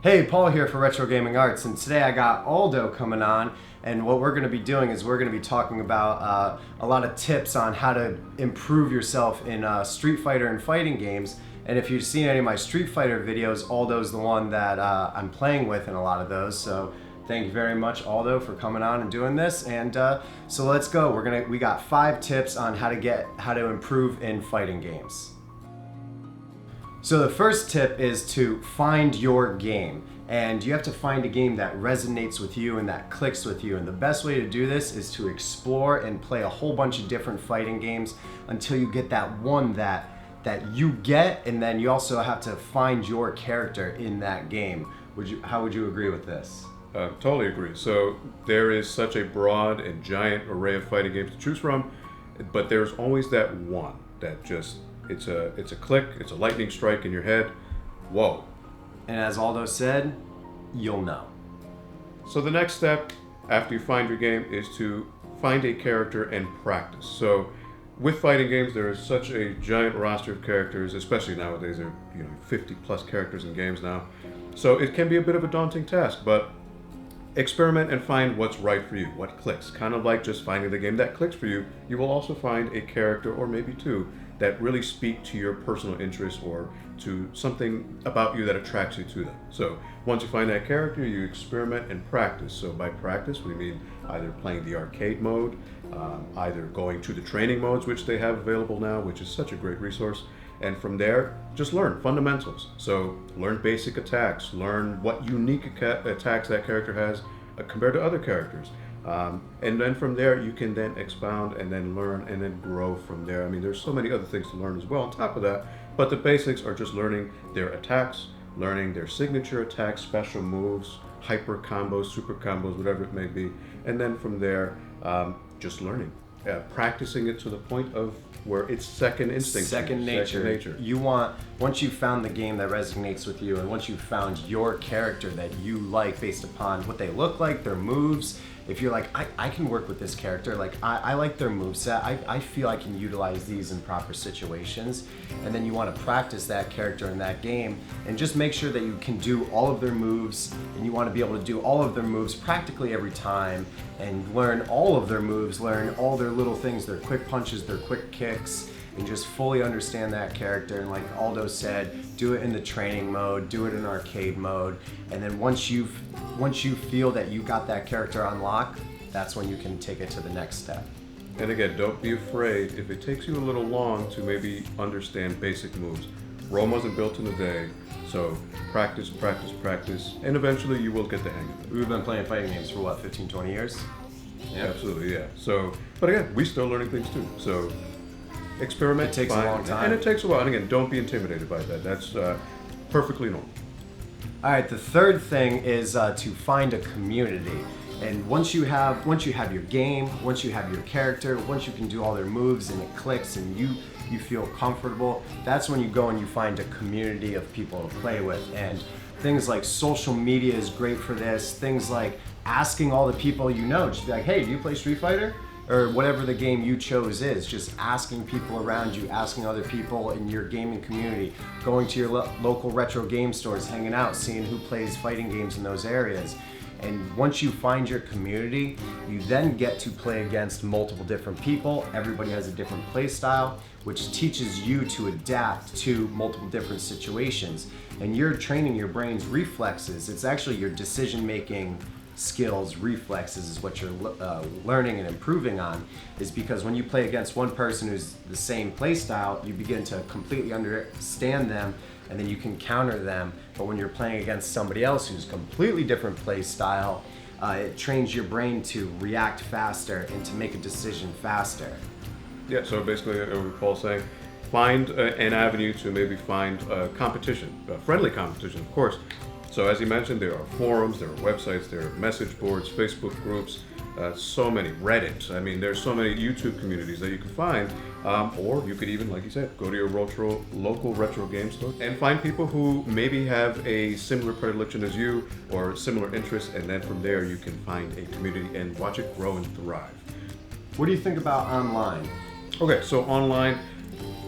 Hey, Paul here for Retro Gaming Arts, and today I got Aldo coming on, and what we're going to be doing is we're going to be talking about a lot of tips on how to improve yourself in Street Fighter and fighting games. And if you've seen any of my Street Fighter videos, Aldo's the one that I'm playing with in a lot of those. So thank you very much, Aldo, for coming on and doing this. And so let's go. We got 5 tips on how to improve in fighting games. So the first tip is to find your game, and you have to find a game that resonates with you and that clicks with you. And the best way to do this is to explore and play a whole bunch of different fighting games until you get that one that you get, and then you also have to find your character in that game. How would you agree with this? Totally agree. So there is such a broad and giant array of fighting games to choose from, but there's always that one that just it's a click, it's a lightning strike in your head. Whoa. And as Aldo said, you'll know. So the next step after you find your game is to find a character and practice. So with fighting games, there is such a giant roster of characters, especially nowadays. There are 50 plus characters in games now. So it can be a bit of a daunting task, but experiment and find what's right for you, what clicks. Kind of like just finding the game that clicks for you, you will also find a character or maybe two that really speak to your personal interests or to something about you that attracts you to them. So once you find that character, you experiment and practice. So by practice, we mean either playing the arcade mode, either going to the training modes, which they have available now, which is such a great resource. And from there, just learn fundamentals. So learn basic attacks, learn what unique attacks that character has compared to other characters. And then from there, you can then expound and then learn and then grow from there. I mean, there's so many other things to learn as well on top of that, but the basics are just learning their attacks, learning their signature attacks, special moves, hyper combos, super combos, whatever it may be. And then from there, just learning, practicing it to the point of where it's second instinct. Second nature. Once you've found the game that resonates with you, and once you've found your character that you like based upon what they look like, their moves, if you're like, I can work with this character, like I like their moveset, I feel I can utilize these in proper situations, and then you want to practice that character in that game, and just make sure that you can do all of their moves, and you want to be able to do all of their moves practically every time, and learn all of their moves, learn all their little things, their quick punches, their quick kicks, and just fully understand that character. And like Aldo said, do it in the training mode, do it in arcade mode, and then once you feel that you got that character on lock, that's when you can take it to the next step. And again, don't be afraid if it takes you a little long to maybe understand basic moves. Rome wasn't built in a day, so practice, and eventually you will get the hang of it. We've been playing fighting games for what, 15, 20 years? Yeah. Absolutely, yeah. So, but again, we're still learning things too. So experiment. It takes a long time. And it takes a while. And again, don't be intimidated by that. That's perfectly normal. All right, the third thing is to find a community. And once you have your game, once you have your character, once you can do all their moves and it clicks and you feel comfortable, that's when you go and you find a community of people to play with. And things like social media is great for this. Things like asking all the people you know, just be like, hey, do you play Street Fighter? Or whatever the game you chose is, just asking people around you, asking other people in your gaming community, going to your local retro game stores, hanging out, seeing who plays fighting games in those areas. And once you find your community, you then get to play against multiple different people. Everybody has a different play style, which teaches you to adapt to multiple different situations. And you're training your brain's reflexes. It's actually your decision-making skills, reflexes is what you're learning and improving on, is because when you play against one person who's the same play style, you begin to completely understand them, and then you can counter them. But when you're playing against somebody else who's completely different play style, it trains your brain to react faster and to make a decision faster. Yeah, so basically what Paul's saying, find an avenue to maybe find competition, friendly competition, of course. So as you mentioned, there are forums, there are websites, there are message boards, Facebook groups, so many, Reddit. I mean, there's so many YouTube communities that you can find, or you could even, like you said, go to your local retro game store and find people who maybe have a similar predilection as you or similar interests, and then from there you can find a community and watch it grow and thrive. What do you think about online? Okay, so online,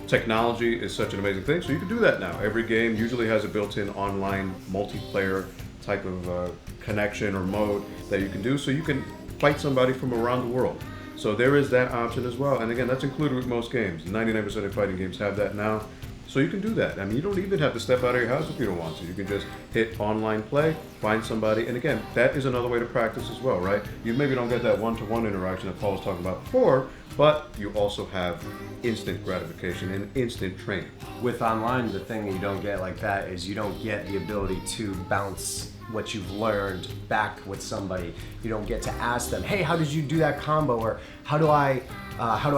technology is such an amazing thing, so you can do that now. Every game usually has a built-in online multiplayer type of connection or mode that you can do, so you can fight somebody from around the world. So there is that option as well. And again, that's included with most games. 99% of fighting games have that now. So you can do that. I mean, you don't even have to step out of your house if you don't want to. You can just hit online play, find somebody. And again, that is another way to practice as well, right? You maybe don't get that one-to-one interaction that Paul was talking about before, but you also have instant gratification and instant training. With online, the thing that you don't get like that is you don't get the ability to bounce what you've learned back with somebody. You don't get to ask them, hey, how did you do that combo? Or how do I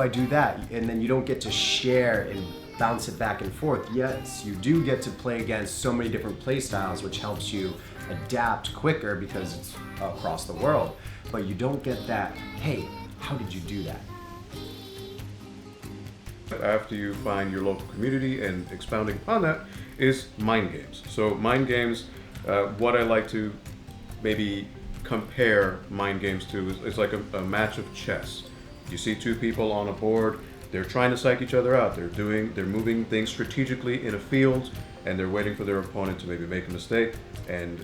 do that? And then you don't get to share and bounce it back and forth. Yes, you do get to play against so many different play styles, which helps you adapt quicker because it's across the world. But you don't get that, hey, how did you do that? After you find your local community and expounding upon that is mind games. So mind games, what I like to maybe compare mind games to is like a match of chess. You see two people on a board, they're trying to psych each other out. They're moving things strategically in a field, and they're waiting for their opponent to maybe make a mistake and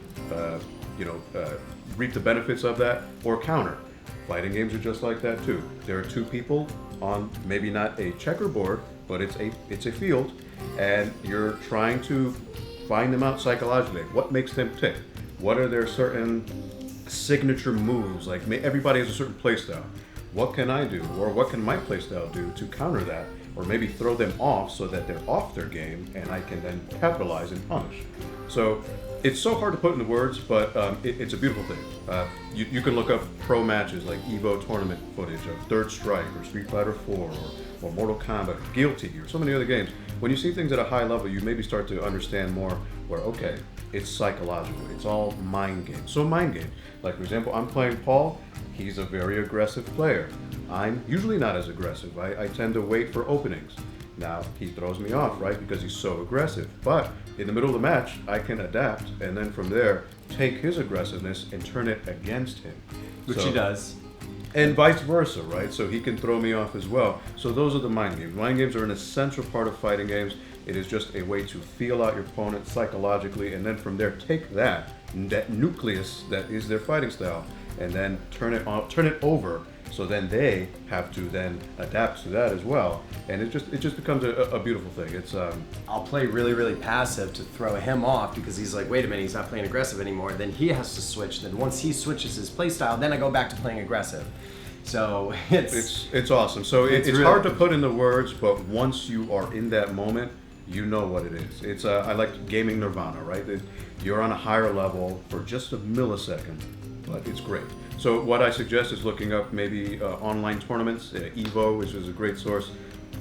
reap the benefits of that or counter. Fighting games are just like that too. There are two people on maybe not a checkerboard, but it's a field, and you're trying to find them out psychologically. What makes them tick? What are their certain signature moves? Like everybody has a certain play style. What can I do, or what can my playstyle do to counter that, or maybe throw them off so that they're off their game and I can then capitalize and punish? So it's so hard to put into words, but it's a beautiful thing. You can look up pro matches like Evo tournament footage of Third Strike or Street Fighter 4 or Mortal Kombat, or Guilty, or so many other games. When you see things at a high level, you maybe start to understand more where, okay, it's psychological. It's all mind games. So mind game. Like, for example, I'm playing Paul. He's a very aggressive player. I'm usually not as aggressive. I tend to wait for openings. Now, he throws me off, right, because he's so aggressive. But in the middle of the match, I can adapt, and then from there, take his aggressiveness and turn it against him. Which he does. And vice versa, right? So he can throw me off as well. So those are the mind games. Mind games are an essential part of fighting games. It is just a way to feel out your opponent psychologically, and then from there, take that nucleus that is their fighting style, and then turn it over, so then they have to then adapt to that as well, and it just becomes a beautiful thing. It's I'll play really passive to throw him off because he's like, wait a minute, he's not playing aggressive anymore. Then he has to switch. Then once he switches his play style, then I go back to playing aggressive. So it's awesome. So it's really hard to put into words, but once you are in that moment, you know what it is. It's I like gaming nirvana, right? You're on a higher level for just a millisecond, but it's great. So what I suggest is looking up maybe online tournaments. Evo, which is a great source.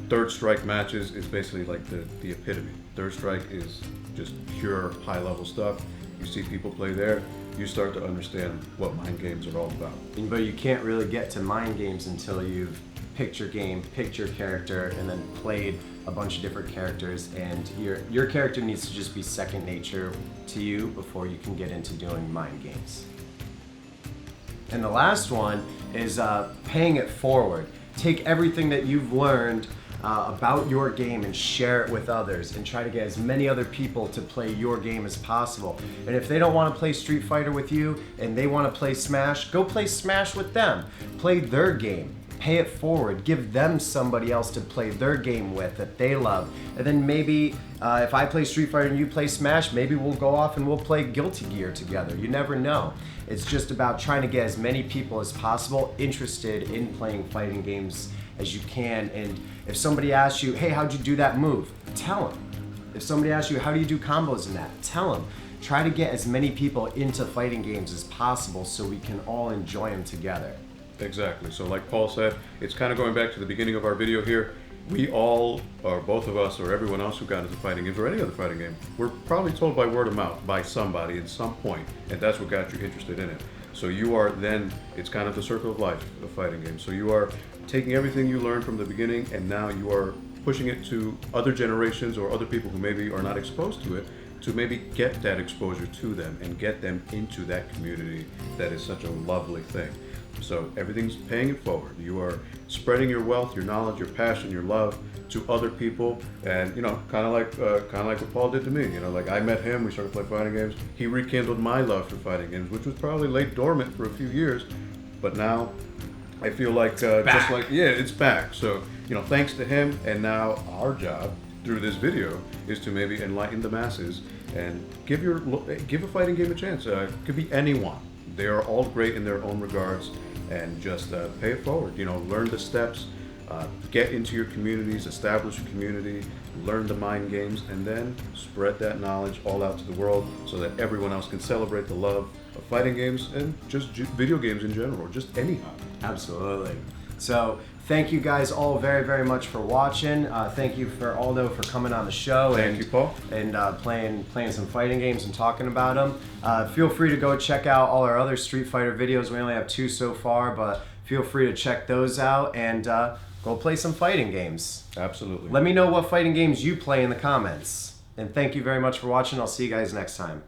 Third Strike matches is basically like the epitome. Third Strike is just pure high-level stuff. You see people play there, you start to understand what mind games are all about. But you can't really get to mind games until you've picked your game, picked your character, and then played a bunch of different characters, and your character needs to just be second nature to you before you can get into doing mind games. And the last one is paying it forward. Take everything that you've learned about your game and share it with others, and try to get as many other people to play your game as possible. And if they don't want to play Street Fighter with you and they want to play Smash, go play Smash with them. Play their game. Pay it forward. Give them somebody else to play their game with that they love. And then maybe if I play Street Fighter and you play Smash, maybe we'll go off and we'll play Guilty Gear together. You never know. It's just about trying to get as many people as possible interested in playing fighting games as you can. And if somebody asks you, hey, how'd you do that move? Tell them. If somebody asks you, how do you do combos in that? Tell them. Try to get as many people into fighting games as possible so we can all enjoy them together. Exactly. So like Paul said, it's kind of going back to the beginning of our video here. We all, or both of us, or everyone else who got into fighting games, or any other fighting game, we're probably told by word of mouth by somebody at some point, and that's what got you interested in it. So you are then, it's kind of the circle of life of fighting games. So you are taking everything you learned from the beginning, and now you are pushing it to other generations or other people who maybe are not exposed to it, to maybe get that exposure to them and get them into that community that is such a lovely thing. So everything's paying it forward. You are spreading your wealth, your knowledge, your passion, your love to other people, and kind of like what Paul did to me. Like I met him, we started playing fighting games. He rekindled my love for fighting games, which was probably laid dormant for a few years, but now I feel like it's back. So thanks to him, and now our job through this video is to maybe enlighten the masses and give a fighting game a chance. It could be anyone. They are all great in their own regards, and just pay it forward. Learn the steps, get into your communities, establish a community, learn the mind games, and then spread that knowledge all out to the world so that everyone else can celebrate the love of fighting games and just video games in general, or just any hobby. Absolutely. So thank you guys all very, very much for watching. Thank you for Aldo for coming on the show. Thank you, Paul. And playing some fighting games and talking about them. Feel free to go check out all our other Street Fighter videos. We only have 2 so far, but feel free to check those out and go play some fighting games. Absolutely. Let me know what fighting games you play in the comments. And thank you very much for watching. I'll see you guys next time.